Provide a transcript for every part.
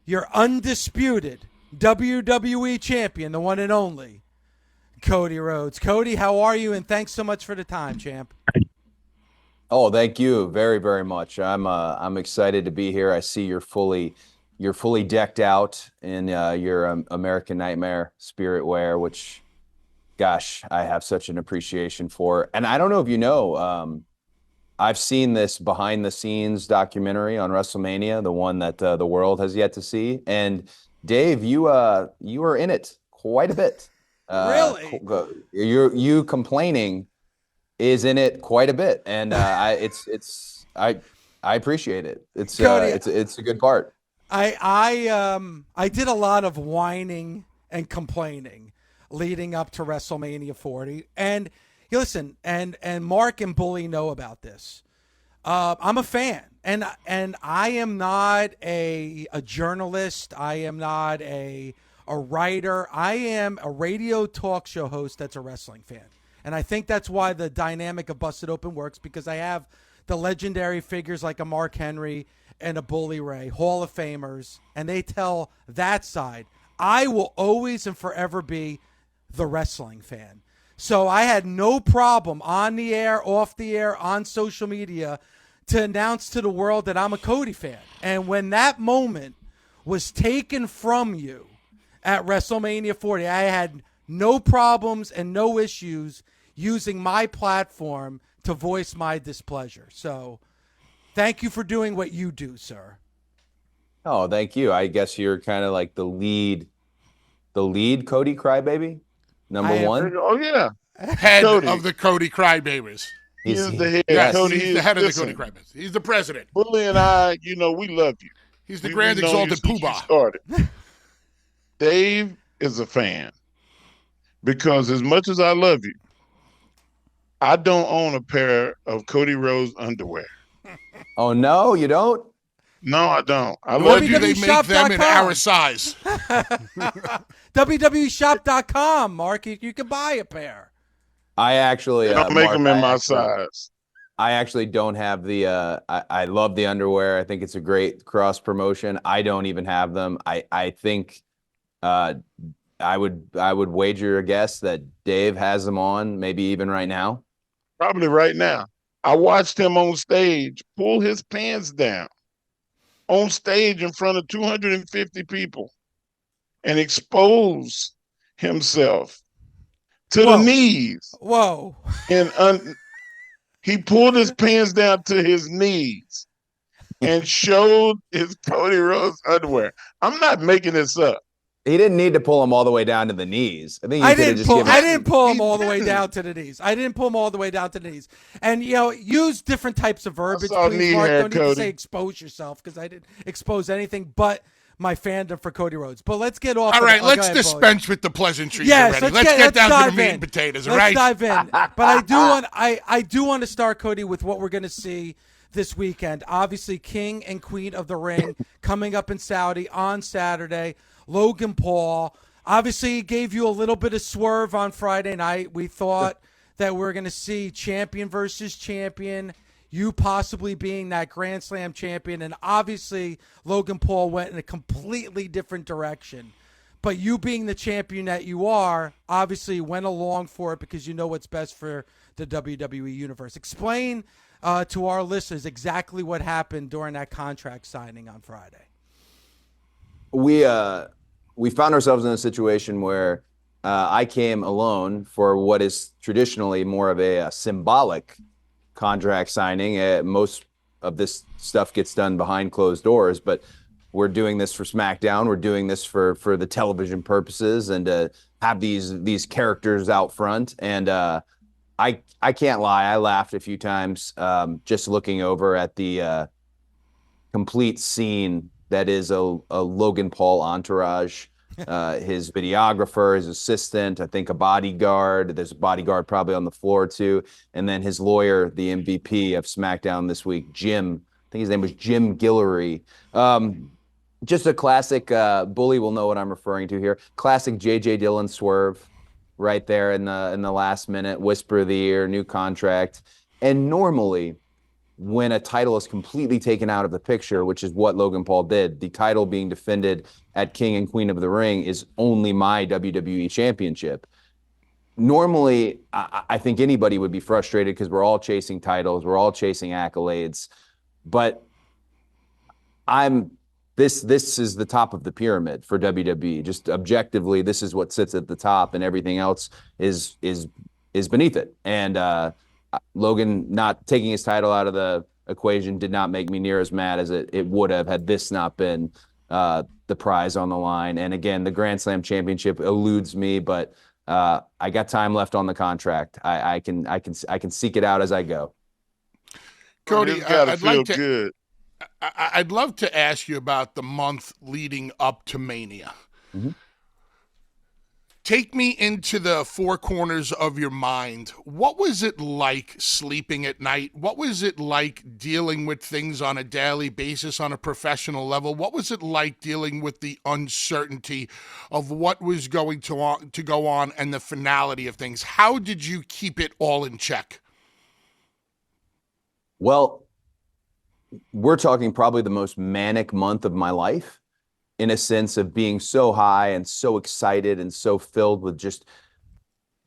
your undisputed WWE champion, the one and only, Cody Rhodes. Cody, how are you? And thanks so much for the time, champ. Oh, thank you very, very much. I'm excited to be here. I see you're fully decked out in your American Nightmare spirit wear, which, gosh, I have such an appreciation for. And I don't know if you know, I've seen this behind the scenes documentary on WrestleMania, the one that the world has yet to see. And Dave, you were in it quite a bit. Really? You complaining is in it quite a bit, and I appreciate it. It's Cody, it's a good part. I did a lot of whining and complaining leading up to WrestleMania 40, and you listen, and Mark and Bully know about this. I'm a fan, and I am not a journalist. I am not a writer. I am a radio talk show host that's a wrestling fan. And I think that's why the dynamic of Busted Open works, because I have the legendary figures like a Mark Henry and a Bully Ray, Hall of Famers, and they tell that side. I will always and forever be the wrestling fan. So I had no problem on the air, off the air, on social media to announce to the world that I'm a Cody fan. And when that moment was taken from you at WrestleMania 40, I had no problems and no issues using my platform to voice my displeasure. So thank you for doing what you do, sir. Oh, thank you. I guess you're kind of like the lead Cody Crybaby, number one. Oh, yeah. Head Cody. of the Cody Crybabies. He's the head. Yes, Cody, he's the head of the Cody Crybabies. He's the president. Bully and I, we love you. He's the grand exalted poobah. Started. Dave is a fan because as much as I love you, I don't own a pair of Cody Rhodes underwear. Oh, no, you don't? No, I don't. Nor do they make them in our size. WWEshop.com, Mark. You can buy a pair. I actually they don't make them in my size. I actually don't have the I love the underwear. I think it's a great cross promotion. I don't even have them. I think I would wager a guess that Dave has them on, maybe even right now. Probably right now. I watched him on stage pull his pants down on stage in front of 250 people and expose himself to the knees. Whoa. And he pulled his pants down to his knees and showed his Cody Rhodes underwear. I'm not making this up. He didn't need to pull him all the way down to the knees. I think I didn't pull him all the way down to the knees. I didn't pull him all the way down to the knees. And, use different types of verbiage, please, Mark. Don't need to say expose yourself, because I didn't expose anything but my fandom for Cody Rhodes. But let's get off. All right, let's dispense with the pleasantries already. Let's get down to the meat and potatoes, all right? Let's dive in. But I do want to start, Cody, with what we're going to see this weekend. Obviously, King and Queen of the Ring coming up in Saudi on Saturday. Logan Paul obviously gave you a little bit of swerve on Friday night. We thought that we were going to see champion versus champion, you possibly being that Grand Slam champion. And obviously, Logan Paul went in a completely different direction. But you being the champion that you are, obviously went along for it because you know what's best for the WWE Universe. Explain to our listeners exactly what happened during that contract signing on Friday. We found ourselves in a situation where I came alone for what is traditionally more of a symbolic contract signing. Most of this stuff gets done behind closed doors, but we're doing this for SmackDown. We're doing this for the television purposes and to have these characters out front. And I can't lie, I laughed a few times just looking over at the complete scene that is a Logan Paul entourage, his videographer, his assistant, I think a bodyguard. There's a bodyguard probably on the floor too. And then his lawyer, the MVP of SmackDown this week, Jim. I think his name was Jim Guillory. Just a classic, Bully will know what I'm referring to here. Classic J.J. Dillon swerve right there in the last minute, whisper of the ear, new contract. And normally when a title is completely taken out of the picture, which is what Logan Paul did. The title being defended at King and Queen of the Ring is only my WWE championship. Normally, I think anybody would be frustrated because we're all chasing titles, we're all chasing accolades, but this is the top of the pyramid for WWE. Just objectively, this is what sits at the top, and everything else is beneath it. And Logan not taking his title out of the equation did not make me near as mad as it would have had this not been the prize on the line. And again, the Grand Slam championship eludes me, but I got time left on the contract. I can seek it out as I go. Cody, good. I'd love to ask you about the month leading up to Mania. Mm-hmm. Take me into the four corners of your mind. What was it like sleeping at night? What was it like dealing with things on a daily basis on a professional level? What was it like dealing with the uncertainty of what was going to go on and the finality of things? How did you keep it all in check? Well, we're talking probably the most manic month of my life, in a sense of being so high and so excited and so filled with just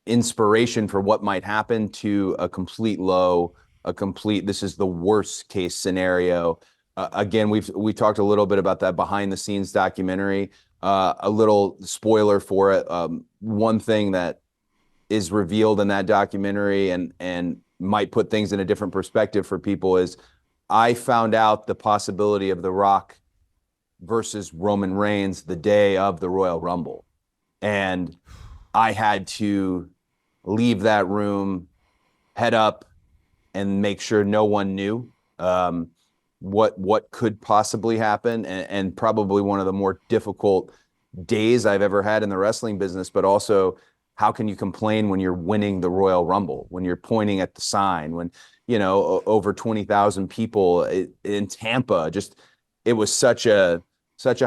inspiration for what might happen, to a complete low, this is the worst case scenario. Again, we talked a little bit about that behind the scenes documentary, a little spoiler for it. One thing that is revealed in that documentary and might put things in a different perspective for people is I found out the possibility of The Rock versus Roman Reigns the day of the Royal Rumble. And I had to leave that room, head up, and make sure no one knew what could possibly happen. And probably one of the more difficult days I've ever had in the wrestling business, but also how can you complain when you're winning the Royal Rumble, when you're pointing at the sign, when, over 20,000 people in Tampa, it was such a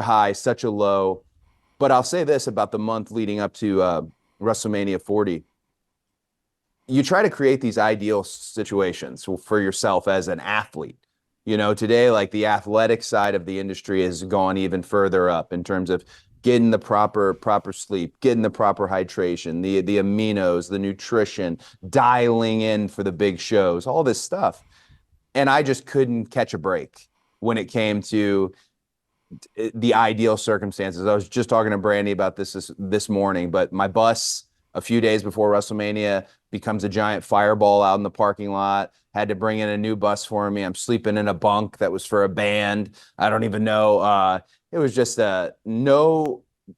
high, such a low. But I'll say this about the month leading up to WrestleMania 40. You try to create these ideal situations for yourself as an athlete. Today, like, the athletic side of the industry has gone even further up in terms of getting the proper sleep, getting the proper hydration, the aminos, the nutrition, dialing in for the big shows, all this stuff. And I just couldn't catch a break when it came to the ideal circumstances. I was just talking to Brandy about this morning, but my bus a few days before WrestleMania becomes a giant fireball out in the parking lot. Had to bring in a new bus for me. I'm sleeping in a bunk that was for a band. I don't even know. It was just I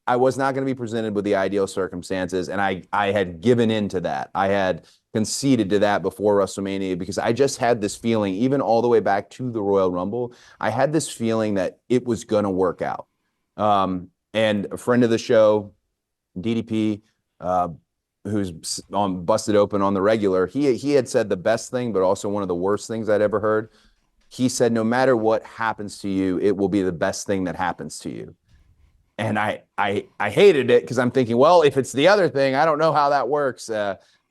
was not going to be presented with the ideal circumstances. And I had given in to that. I had conceded to that before WrestleMania because I just had this feeling, even all the way back to the Royal Rumble, I had this feeling that it was going to work out. And a friend of the show, DDP, who's on Busted Open on the regular, he had said the best thing, but also one of the worst things I'd ever heard. He said, no matter what happens to you, it will be the best thing that happens to you. And I hated it because I'm thinking, well, if it's the other thing, I don't know how that works.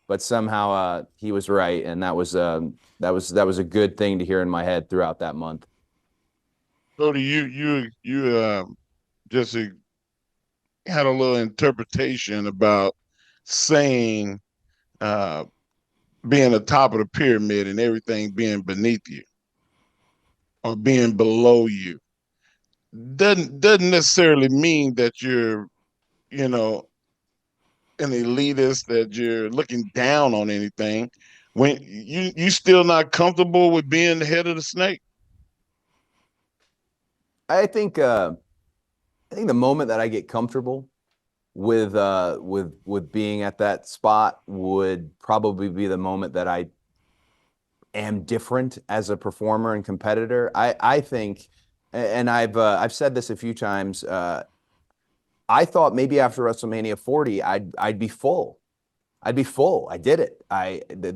But somehow he was right, and that was a good thing to hear in my head throughout that month. Cody, you just had a little interpretation about saying being the top of the pyramid and everything being beneath you or being below you. Doesn't necessarily mean that you're, an elitist, that you're looking down on anything. When you still not comfortable with being the head of the snake. I think the moment that I get comfortable with being at that spot would probably be the moment that I am different as a performer and competitor. I think, and I've said this a few times. I thought maybe after WrestleMania 40, I'd be full. I'd be full. I did it.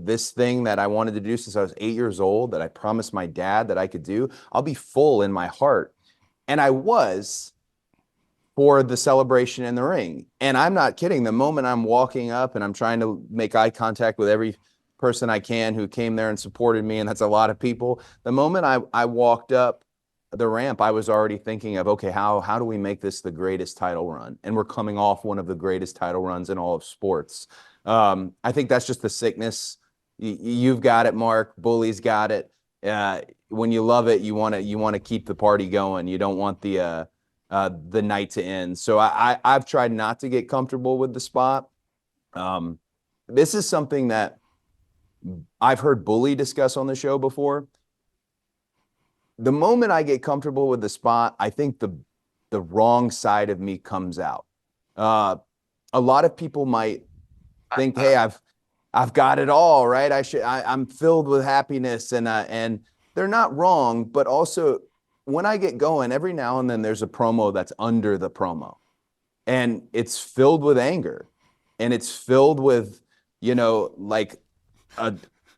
This thing that I wanted to do since I was 8 years old, that I promised my dad that I could do, I'll be full in my heart. And I was for the celebration in the ring. And I'm not kidding. The moment I'm walking up and I'm trying to make eye contact with every person I can who came there and supported me, and that's a lot of people. The moment I walked up the ramp, I was already thinking of, okay, how do we make this the greatest title run? And we're coming off one of the greatest title runs in all of sports. I think that's just the sickness. You've got it, Mark. Bully's got it. When you love it, you want to keep the party going. You don't want the night to end. So I've tried not to get comfortable with the spot. This is something that I've heard Bully discuss on the show before. The moment I get comfortable with the spot, I think the wrong side of me comes out. A lot of people might think, hey, I've got it all, right? I'm filled with happiness, and they're not wrong, but also when I get going, every now and then there's a promo that's under the promo, and it's filled with anger, and it's filled with, like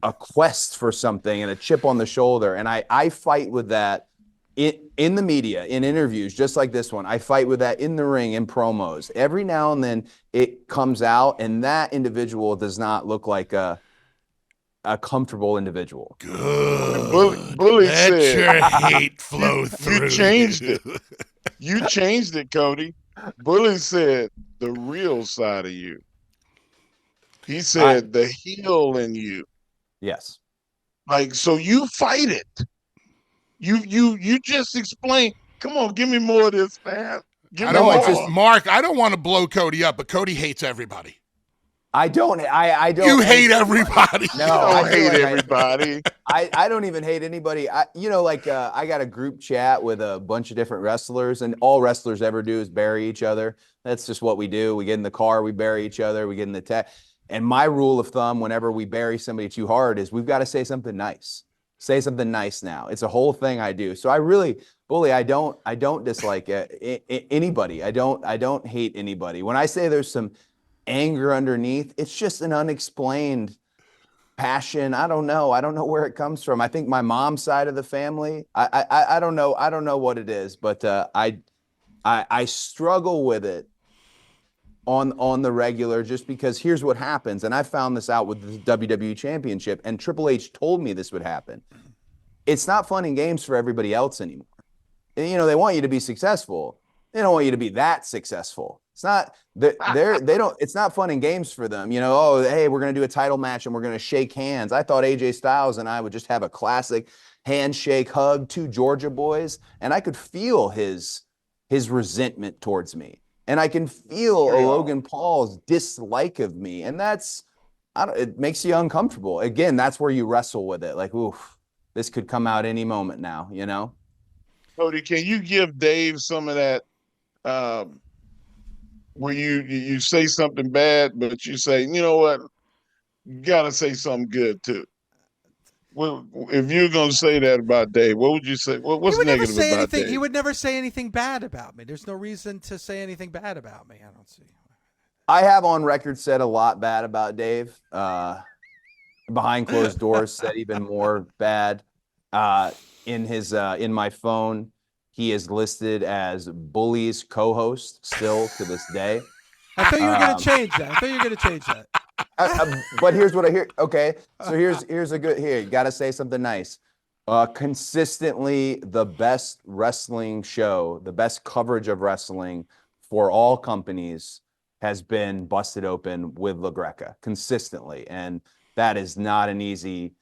a quest for something and a chip on the shoulder. And I fight with that in the media, in interviews, just like this one. I fight with that in the ring, in promos. Every now and then it comes out, and that individual does not look like a comfortable individual. Good. Bully Let said, your hate flow through. You changed it. You changed it, Cody. Bully said the real side of you. He said the heel in you. Yes. Like, so you fight it. You just explain. Come on, give me more of this, man. Mark, I don't want to blow Cody up, but Cody hates everybody. I don't. You hate everybody. No, I don't hate everybody. I don't even hate anybody. I got a group chat with a bunch of different wrestlers, and all wrestlers ever do is bury each other. That's just what we do. We get in the car, we bury each other, we get in the tech. And my rule of thumb, whenever we bury somebody too hard, is we've got to say something nice. Say something nice now. It's a whole thing I do. So I really, Bully, I don't dislike anybody. I don't hate anybody. When I say there's some anger underneath, it's just an unexplained passion. I don't know where it comes from. I think my mom's side of the family, I don't know what it is, but I struggle with it on the regular, just because here's what happens. And I found this out with the WWE Championship, and Triple H told me this would happen. It's not fun and games for everybody else anymore. And, they want you to be successful. They don't want you to be that successful. It's not it's not fun and games for them. Oh, hey, we're going to do a title match and we're going to shake hands. I thought AJ Styles and I would just have a classic handshake, hug, two Georgia boys, and I could feel his resentment towards me. And I can feel Logan Paul's dislike of me. And it makes you uncomfortable. Again, that's where you wrestle with it. Like, oof, this could come out any moment now, Cody, can you give Dave some of that where you say something bad, but you say, you know what, you got to say something good too? Well, if you're going to say that about Dave, what would you say? What's negative about Dave? He would never say anything bad about me. There's no reason to say anything bad about me. I don't see. I have on record said a lot bad about Dave. Behind closed doors, said even more bad. In my phone, he is listed as Bully's co-host still to this day. I thought you were going to change that. But here's what I hear. Okay, so here's a good. Here, you got to say something nice. Consistently the best wrestling show, the best coverage of wrestling for all companies has been Busted Open with LaGreca consistently, and that is not an easy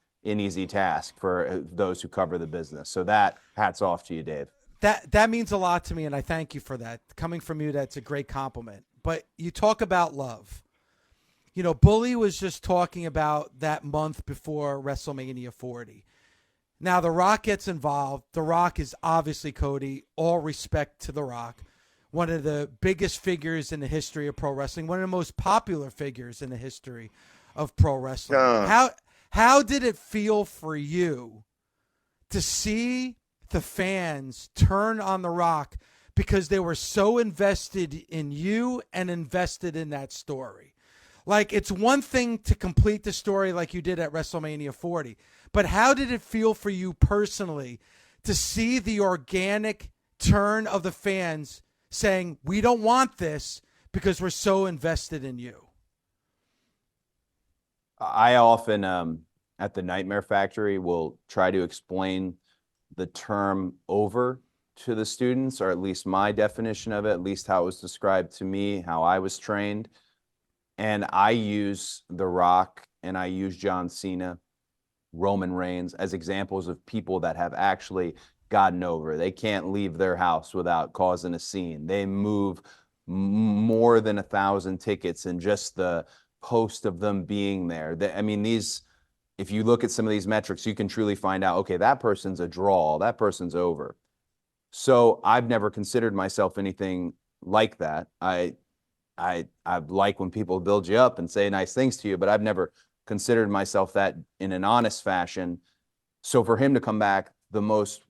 task for those who cover the business. So that, hats off to you, Dave. That means a lot to me, and I thank you for that. Coming from you, that's a great compliment. But you talk about love. Bully was just talking about that month before WrestleMania 40. Now, The Rock gets involved. The Rock is obviously, Cody, all respect to The Rock, one of the biggest figures in the history of pro wrestling, one of the most popular figures in the history of pro wrestling. How did it feel for you to see the fans turn on The Rock because they were so invested in you and invested in that story? Like, it's one thing to complete the story like you did at WrestleMania 40, but how did it feel for you personally to see the organic turn of the fans saying, we don't want this because we're so invested in you? I often, at the Nightmare Factory, will try to explain the term over to the students, or at least my definition of it, at least how it was described to me, how I was trained. And I use The Rock and I use John Cena, Roman Reigns as examples of people that have actually gotten over. They can't leave their house without causing a scene. They move more than 1,000 tickets in just the post of them being there. I mean, if you look at some of these metrics, you can truly find out, okay, that person's a draw, that person's over. So I've never considered myself anything like that. I like when people build you up and say nice things to you, but I've never considered myself that in an honest fashion. So for him to come back, the most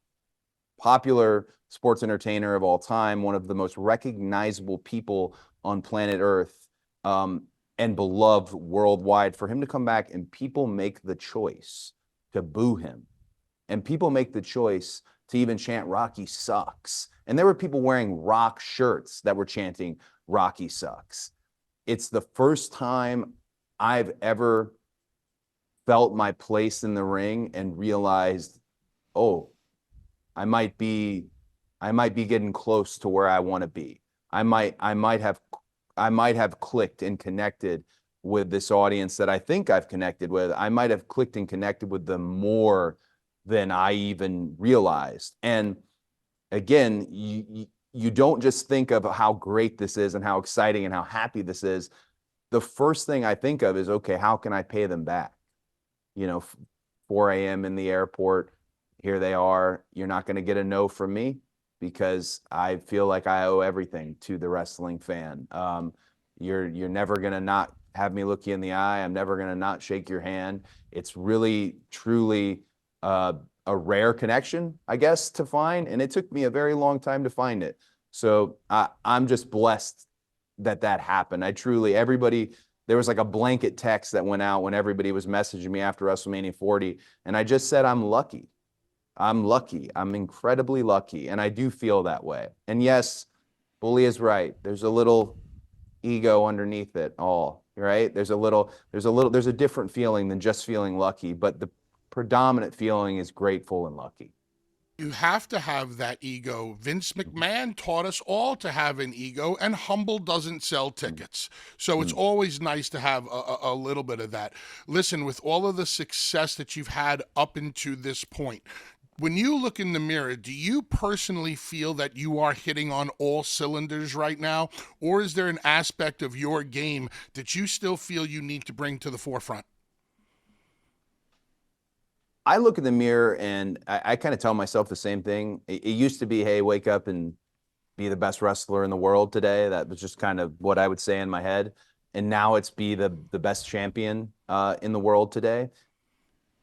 popular sports entertainer of all time, one of the most recognizable people on planet Earth, and beloved worldwide, for him to come back and people make the choice to boo him, and people make the choice to even chant Rocky sucks. And there were people wearing Rock shirts that were chanting Rocky sucks. It's the first time I've ever felt my place in the ring and realized, oh, I might be getting close to where I want to be. I might have clicked and connected with this audience that I think I've connected with. I might have clicked and connected with them more than I even realized. And again, you don't just think of how great this is and how exciting and how happy this is. The first thing I think of is, okay, how can I pay them back? 4 a.m. in the airport, here they are. You're not going to get a no from me because I feel like I owe everything to the wrestling fan. You're never going to not have me look you in the eye. I'm never going to not shake your hand. It's really, truly a rare connection, I guess, to find. And it took me a very long time to find it. So I'm just blessed that happened. There was like a blanket text that went out when everybody was messaging me after WrestleMania 40. And I just said, I'm lucky. I'm lucky. I'm incredibly lucky. And I do feel that way. And yes, Bully is right. There's a little ego underneath it all, right? There's a different feeling than just feeling lucky, but the predominant feeling is grateful and lucky. You have to have that ego. Vince McMahon taught us all to have an ego, and humble doesn't sell tickets. So it's always nice to have a little bit of that. Listen, with all of the success that you've had up into this point, when you look in the mirror, do you personally feel that you are hitting on all cylinders right now? Or is there an aspect of your game that you still feel you need to bring to the forefront? I look in the mirror and I kind of tell myself the same thing. It used to be, hey, wake up and be the best wrestler in the world today. That was just kind of what I would say in my head. And now it's be the best champion in the world today.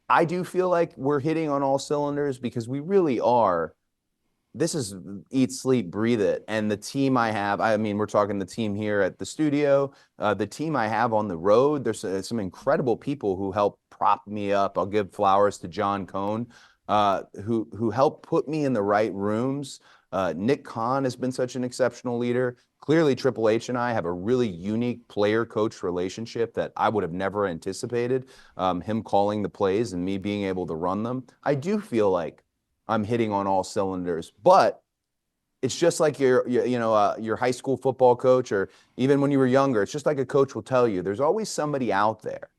I do feel like we're hitting on all cylinders because we really are. This is eat, sleep, breathe it. And the team I have, I mean, we're talking the team here at the studio, the team I have on the road, there's some incredible people who help prop me up. I'll give flowers to John Cohn, who helped put me in the right rooms. Nick Khan has been such an exceptional leader. Clearly, Triple H and I have a really unique player-coach relationship that I would have never anticipated, him calling the plays and me being able to run them. I do feel like I'm hitting on all cylinders, but it's just like your high school football coach, or even when you were younger, it's just like a coach will tell you, there's always somebody out there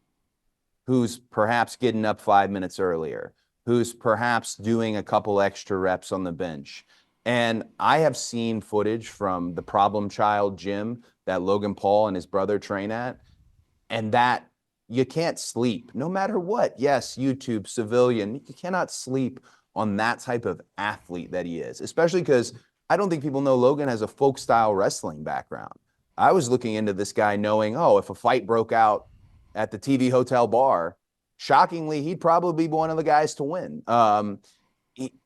who's perhaps getting up 5 minutes earlier, who's perhaps doing a couple extra reps on the bench. And I have seen footage from the problem child gym that Logan Paul and his brother train at, and that you can't sleep no matter what. Yes, YouTube, civilian, you cannot sleep on that type of athlete that he is, especially because I don't think people know Logan has a folk style wrestling background. I was looking into this guy knowing, if a fight broke out at the TV hotel bar, shockingly, he'd probably be one of the guys to win.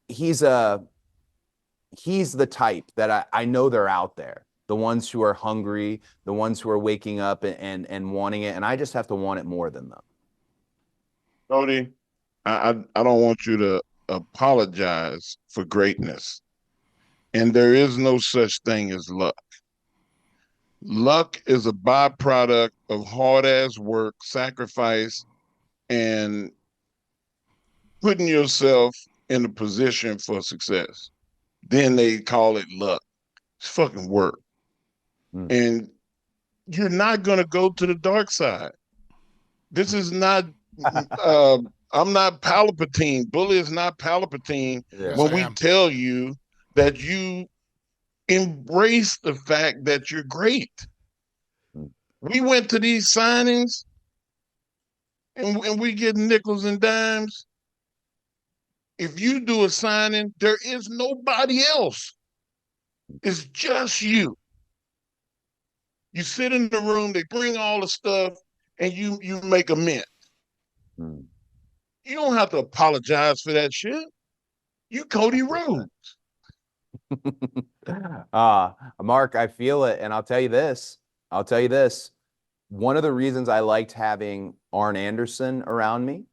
He's the type that I know they're out there, the ones who are hungry, the ones who are waking up and wanting it, and I just have to want it more than them. Cody, I don't want you to apologize for greatness. And there is no such thing as luck. Luck is a byproduct of hard-ass work, sacrifice, and putting yourself in a position for success. Then they call it luck. It's fucking work. And you're not going to go to the dark side. This is not, I'm not Palpatine. Bully is not Palpatine when we tell you that you embrace the fact that you're great. We went to these signings and we get nickels and dimes. If you do a signing, there is nobody else. It's just you. You sit in the room, they bring all the stuff, and you make a mint. You don't have to apologize for that shit. You Cody Rhodes. Mark, I feel it, and I'll tell you this. One of the reasons I liked having Arn Anderson around me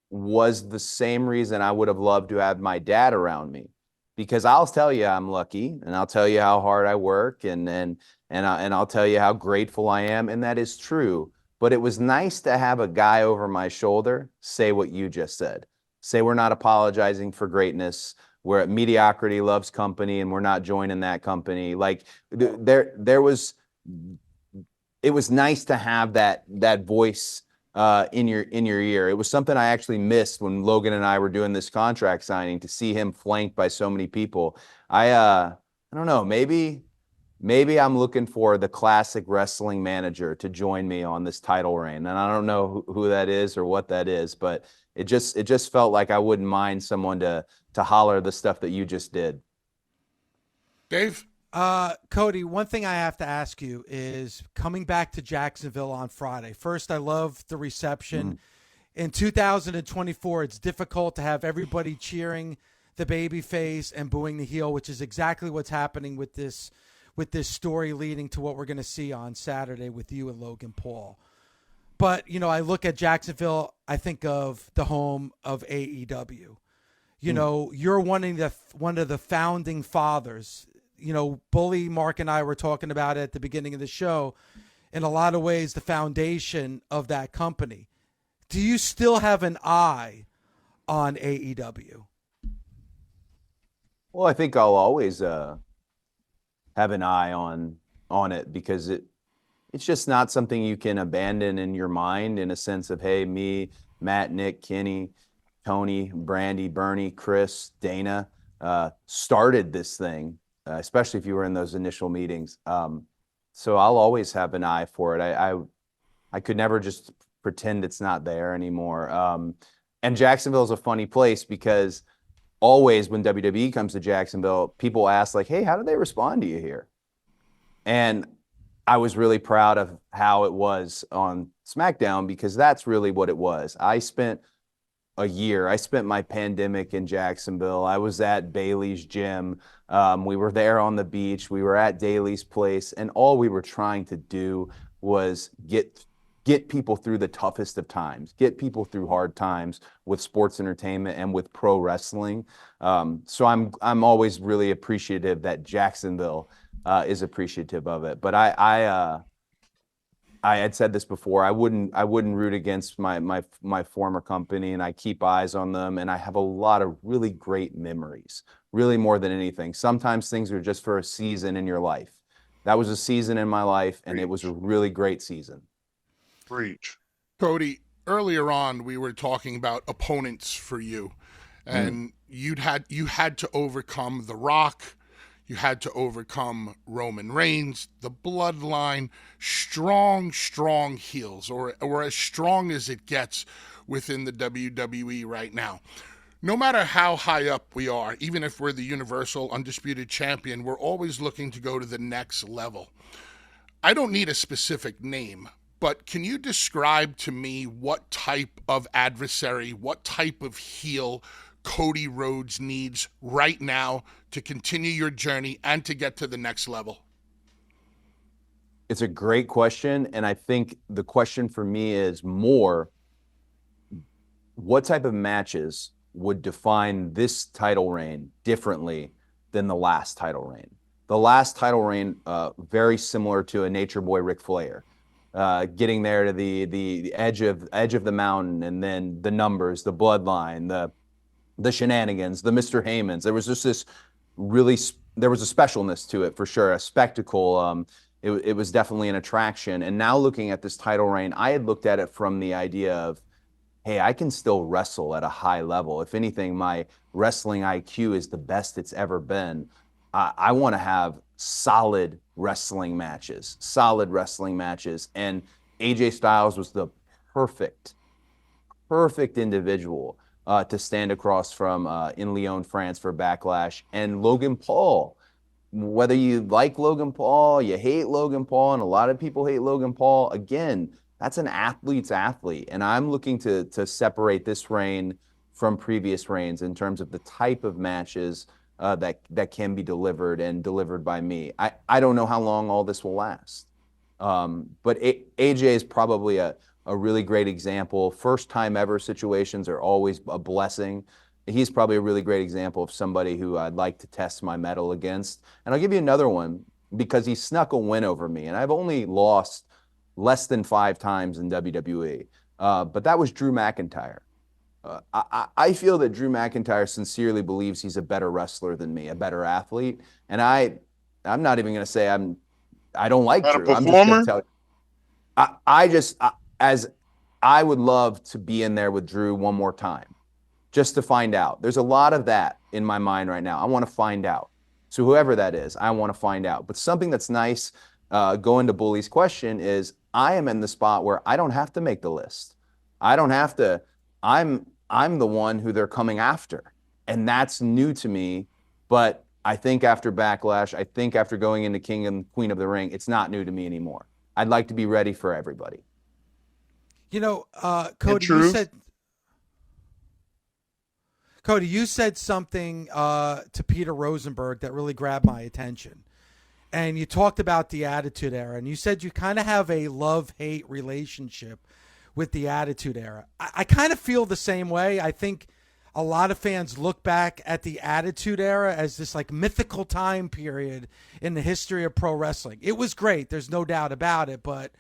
was the same reason I would have loved to have my dad around me, because I'll tell you I'm lucky, and I'll tell you how hard I work, and I'll tell you how grateful I am, and that is true. But it was nice to have a guy over my shoulder say what you just said. Say we're not apologizing for greatness. Where mediocrity loves company, and we're not joining that company. Like it was nice to have that voice in your ear. It was something I actually missed when Logan and I were doing this contract signing, to see him flanked by so many people. I don't know, maybe I'm looking for the classic wrestling manager to join me on this title reign. And I don't know who that is or what that is, but it just felt like I wouldn't mind someone to holler the stuff that you just did. Dave? Cody, one thing I have to ask you is, coming back to Jacksonville on Friday. First, I love the reception. In 2024, it's difficult to have everybody cheering the baby face and booing the heel, which is exactly what's happening with this story leading to what we're going to see on Saturday with you and Logan Paul. But, I look at Jacksonville, I think of the home of AEW. You're one of the founding fathers. Bully, Mark, and I were talking about it at the beginning of the show. In a lot of ways, the foundation of that company. Do you still have an eye on AEW? Well, I think I'll always have an eye on it, because it's just not something you can abandon in your mind, in a sense of, hey, me, Matt, Nick, Kenny, Tony, Brandy, Bernie, Chris, Dana started this thing, especially if you were in those initial meetings. So I'll always have an eye for it. I could never just pretend it's not there anymore. And Jacksonville is a funny place, because always when WWE comes to Jacksonville, people ask, like, hey, how do they respond to you here? And I was really proud of how it was on SmackDown, because that's really what it was. I spent my pandemic in Jacksonville. I was at Bailey's gym. We were there on the beach. We were at Daly's place. And all we were trying to do was get people through the toughest of times, get people through hard times with sports entertainment and with pro wrestling. So I'm always really appreciative that Jacksonville is appreciative of it. But I had said this before. I wouldn't root against my former company, and I keep eyes on them, and I have a lot of really great memories, really more than anything. Sometimes things are just for a season in your life. That was a season in my life, and it was a really great season. Preach. Cody, earlier on we were talking about opponents for you, and you had to overcome The Rock. You had to overcome Roman Reigns, the Bloodline, strong heels, or as strong as it gets within the WWE right now. No matter how high up we are, even if we're the Universal Undisputed Champion, we're always looking to go to the next level. I don't need a specific name, but can you describe to me what type of adversary, what type of heel Cody Rhodes needs right now to continue your journey and to get to the next level? It's a great question, and I think the question for me is more, what type of matches would define this title reign differently than the last title reign? The last title reign, very similar to a Nature Boy Ric Flair. getting there to the edge of the mountain, and then the numbers, the bloodline, the shenanigans, the Mr. Heymans. There was just this there was a specialness to it for sure, a spectacle. It was definitely an attraction. And now looking at this title reign, I had looked at it from the idea of, hey, I can still wrestle at a high level. If anything, my wrestling IQ is the best it's ever been. I want to have solid wrestling matches. And AJ Styles was the perfect individual to stand across from in Lyon, France for Backlash. And Logan Paul, whether you like Logan Paul, you hate Logan Paul, and a lot of people hate Logan Paul, again, that's an athlete's athlete. And I'm looking to separate this reign from previous reigns in terms of the type of matches that can be delivered and delivered by me. I don't know how long all this will last. But AJ is probably a really great example. First time ever situations are always a blessing. He's probably a really great example of somebody who I'd like to test my mettle against. And I'll give you another one because he snuck a win over me. And I've only lost less than 5 times in WWE. But that was Drew McIntyre. I feel that Drew McIntyre sincerely believes he's a better wrestler than me, a better athlete. And I'm not even going to say I don't like Not a Drew. I'm just going performer? to tell you. I would love to be in there with Drew one more time just to find out. There's a lot of that in my mind right now. I want to find out. So whoever that is, I want to find out. But something that's nice, going to Bully's question, is I am in the spot where I don't have to make the list. I don't have to. I'm the one who they're coming after. And that's new to me. But I think after Backlash, I think after going into King and Queen of the Ring, it's not new to me anymore. I'd like to be ready for everybody. You know, Cody, you said something to Peter Rosenberg that really grabbed my attention. And you talked about the Attitude Era, and you said you kind of have a love-hate relationship with the Attitude Era. I kind of feel the same way. I think a lot of fans look back at the Attitude Era as this like mythical time period in the history of pro wrestling. It was great. There's no doubt about it, but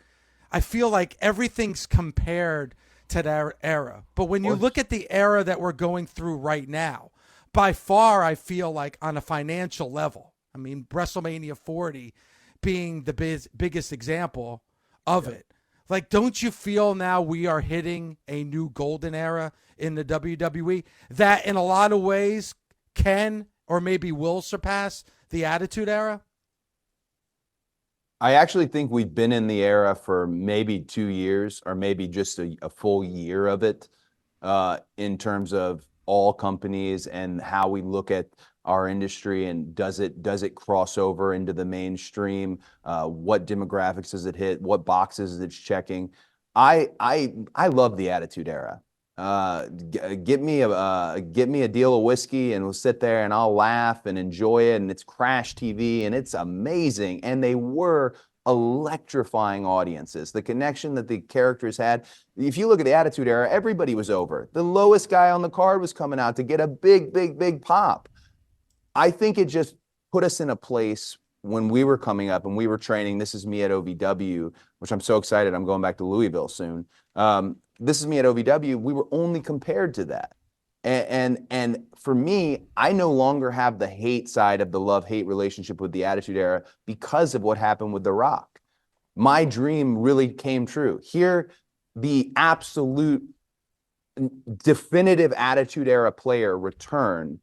I feel like everything's compared to that era. But when you look at the era that we're going through right now, by far, I feel like on a financial level, I mean, WrestleMania 40 being the biggest example of it. Like, don't you feel now we are hitting a new golden era in the WWE that in a lot of ways can or maybe will surpass the Attitude Era? I actually think we've been in the era for maybe 2 years or maybe just a full year of it, in terms of all companies and how we look at our industry, and does it cross over into the mainstream? What demographics does it hit? What boxes is it checking? I love the Attitude Era. Get me a deal of whiskey and we'll sit there and I'll laugh and enjoy it, and it's Crash TV and it's amazing. And they were electrifying audiences. The connection that the characters had. If you look at the Attitude Era, everybody was over. The lowest guy on the card was coming out to get a big pop. I think it just put us in a place when we were coming up and we were training. This is me at OVW, which I'm so excited. I'm going back to Louisville soon. This is me at OVW. We were only compared to that. And for me, I no longer have the hate side of the love-hate relationship with the Attitude Era because of what happened with The Rock. My dream really came true. Here, the absolute definitive Attitude Era player returned,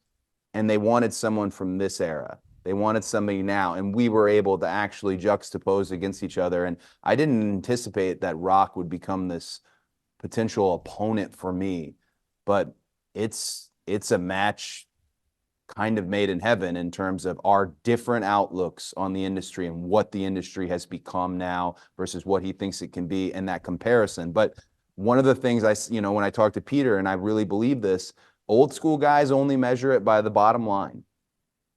and they wanted someone from this era. They wanted somebody now, and we were able to actually juxtapose against each other. And I didn't anticipate that Rock would become this potential opponent for me, but it's a match kind of made in heaven in terms of our different outlooks on the industry and what the industry has become now versus what he thinks it can be, and that comparison. But one of the things when I talk to Peter, and I really believe this, old school guys only measure it by the bottom line.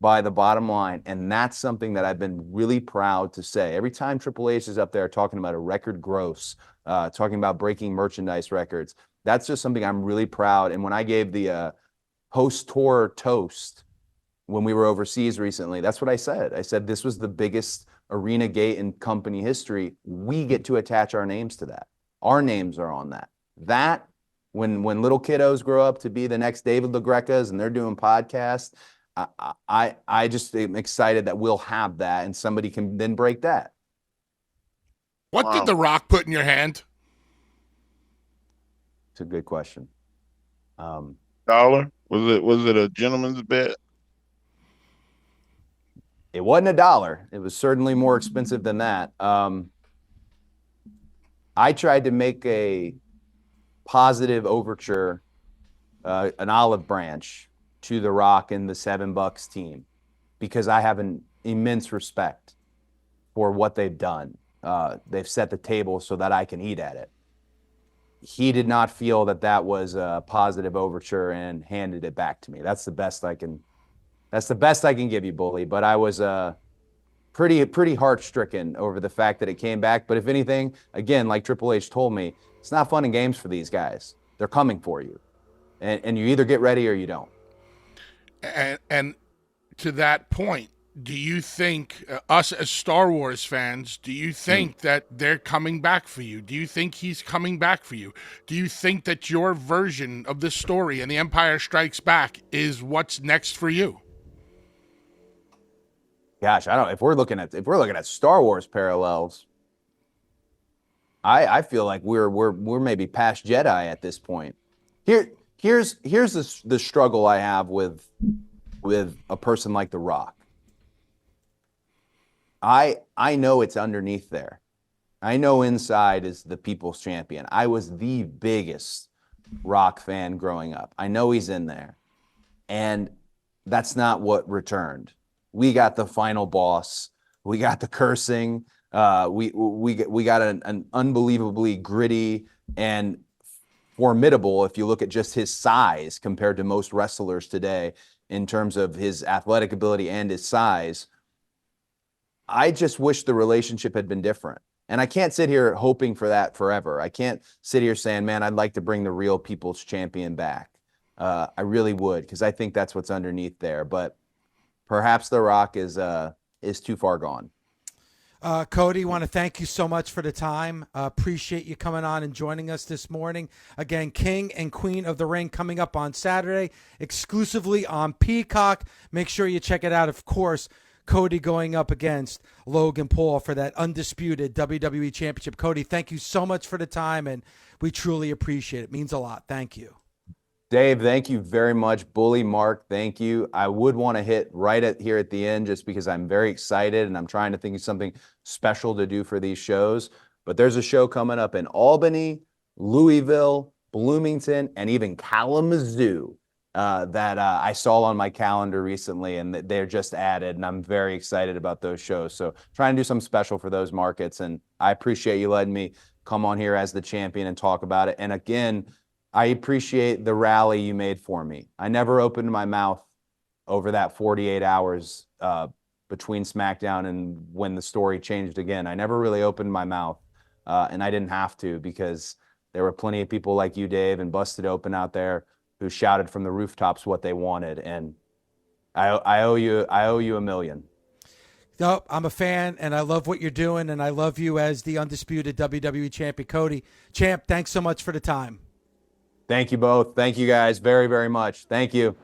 And that's something that I've been really proud to say. Every time Triple H is up there talking about a record gross, talking about breaking merchandise records, that's just something I'm really proud. And when I gave the post-tour toast when we were overseas recently, that's what I said. I said this was the biggest Arena Gate and company history, we get to attach our names to that. Our names are on that. That, when little kiddos grow up to be the next David LaGrecas and they're doing podcasts, I just am excited that we'll have that and somebody can then break that. What Wow. did The Rock put in your hand? It's a good question. Dollar? Was it a gentleman's bet? It wasn't $1. It was certainly more expensive than that. I tried to make a positive overture, an olive branch to The Rock and the $7 team, because I have an immense respect for what they've done. They've set the table so that I can eat at it. He did not feel that that was a positive overture and handed it back to me. That's the best I can give you, Bully. But I was pretty heart-stricken over the fact that it came back. But if anything, again, like Triple H told me, it's not fun and games for these guys. They're coming for you. And you either get ready or you don't. And to that point, do you think, us as Star Wars fans, do you think that they're coming back for you? Do you think he's coming back for you? Do you think that your version of this story and The Empire Strikes Back is what's next for you? Gosh, I don't. If we're looking at Star Wars parallels, I feel like we're maybe past Jedi at this point. Here's the struggle I have with a person like The Rock. I know it's underneath there. I know inside is the people's champion. I was the biggest Rock fan growing up. I know he's in there. And that's not what returned. We got the final boss. We got the cursing. We got an unbelievably gritty and formidable, if you look at just his size compared to most wrestlers today in terms of his athletic ability and his size. I just wish the relationship had been different. And I can't sit here hoping for that forever. I can't sit here saying, man, I'd like to bring the real people's champion back. I really would, because I think that's what's underneath there. But perhaps The Rock is too far gone. Cody, want to thank you so much for the time. Appreciate you coming on and joining us this morning. Again, King and Queen of the Ring coming up on Saturday, exclusively on Peacock. Make sure you check it out. Of course, Cody going up against Logan Paul for that undisputed WWE Championship. Cody, thank you so much for the time, and we truly appreciate it. It means a lot. Thank you. Dave, thank you very much. Bully, Mark, thank you. I would want to hit right here at the end just because I'm very excited and I'm trying to think of something special to do for these shows. But there's a show coming up in Albany, Louisville, Bloomington, and even Kalamazoo that I saw on my calendar recently, and they're just added, and I'm very excited about those shows. So trying to do something special for those markets, and I appreciate you letting me come on here as the champion and talk about it. And again, I appreciate the rally you made for me. I never opened my mouth over that 48 hours between SmackDown and when the story changed again. I never really opened my mouth, and I didn't have to, because there were plenty of people like you, Dave, and Busted Open out there who shouted from the rooftops what they wanted, and I owe you $1 million. No, I'm a fan, and I love what you're doing, and I love you as the undisputed WWE champion. Cody, champ, thanks so much for the time. Thank you both. Thank you guys very, very much. Thank you.